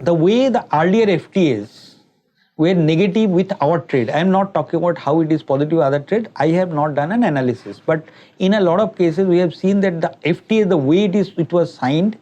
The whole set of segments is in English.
the way the earlier FTAs were negative with our trade, I am not talking about how it is positive with other trade, I have not done an analysis. But in a lot of cases, we have seen that the FTA, the way it was signed,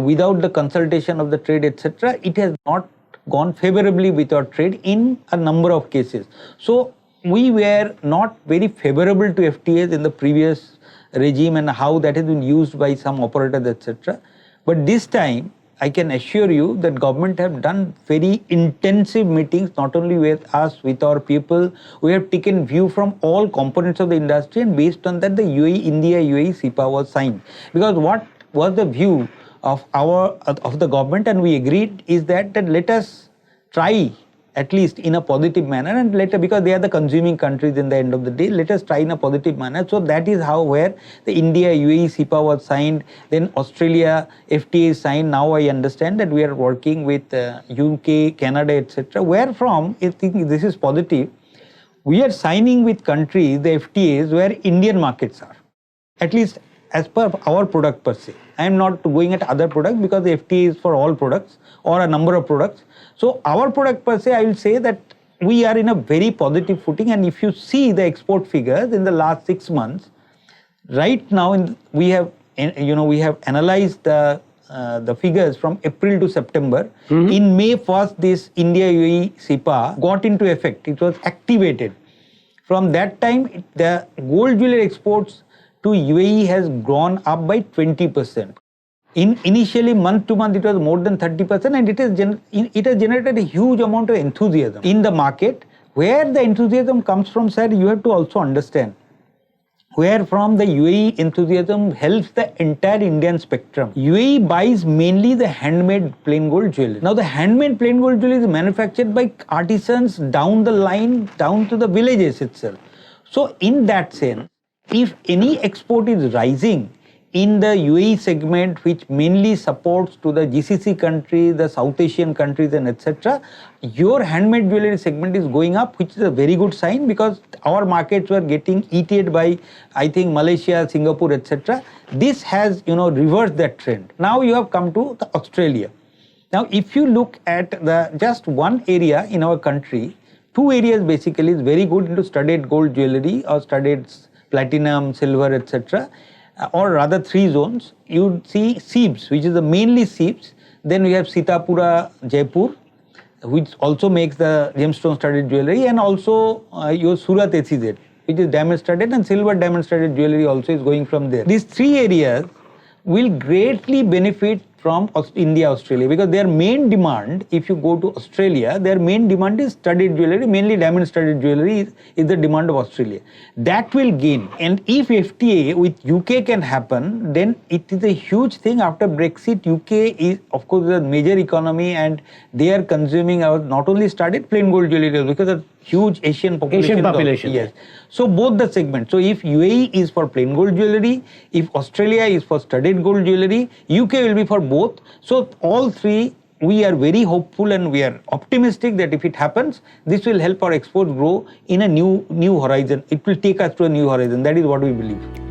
without the consultation of the trade, etc., it has not gone favorably with our trade in a number of cases. So we were not very favorable to FTAs in the previous regime and how that has been used by some operators, etc. But this time, I can assure you that government have done very intensive meetings, not only with us, with our people. We have taken view from all components of the industry, and based on that, the India-UAE CEPA was signed. Because what was the view of the government, and we agreed, is that let us try at least in a positive manner, and later, because they are the consuming countries in the end of the day, let us try in a positive manner. So that is how where the India-UAE CEPA was signed, then Australia FTA is signed. Now I understand that we are working with UK, Canada, etc. Where from, I think this is positive, we are signing with countries, the FTAs, where Indian markets are, at least as per our product per se. I am not going at other products because the FTA is for all products or a number of products. So our product per se, I will say that we are in a very positive footing. And if you see the export figures in the last 6 months, right now we have analyzed the figures from April to September. In May 1st, this India-UAE CEPA got into effect. It was activated. From that time, the gold jewelry exports to UAE has gone up by 20%. Initially, month to month, it was more than 30%, and it has generated a huge amount of enthusiasm in the market. Where the enthusiasm comes from, sir, you have to also understand. Where from the UAE enthusiasm helps the entire Indian spectrum. UAE buys mainly the handmade plain gold jewelry. Now, the handmade plain gold jewelry is manufactured by artisans down the line, down to the villages itself. So, in that sense, if any export is rising in the UAE segment, which mainly supports to the GCC countries, the South Asian countries, and etc., your handmade jewelry segment is going up, which is a very good sign, because our markets were getting eaten by, I think, Malaysia, Singapore, etc. This has, reversed that trend. Now you have come to the Australia. Now, if you look at the just one area in our country, two areas basically is very good into studded gold jewelry or studded platinum, silver, etc. Or rather 3 zones. You see Seebs, which is the mainly Seebs. Then we have Sitapura, Jaipur, which also makes the gemstone studded jewelry, and also your Surat SEZ, which is diamond studded, and silver diamond studded jewelry also is going from there. These 3 areas will greatly benefit from India, Australia, because their main demand, if you go to Australia, their main demand is studded jewelry, mainly diamond studded jewelry is the demand of Australia. That will gain. And if FTA with UK can happen, then it is a huge thing. After Brexit, UK is, of course, a major economy, and they are consuming our not only studded plain gold jewelry, because of huge Asian population. Yes. So both the segments. So if UAE is for plain gold jewelry, if Australia is for studded gold jewelry, UK will be for both. So all 3, we are very hopeful and we are optimistic that if it happens, this will help our exports grow in a new horizon. It will take us to a new horizon. That is what we believe.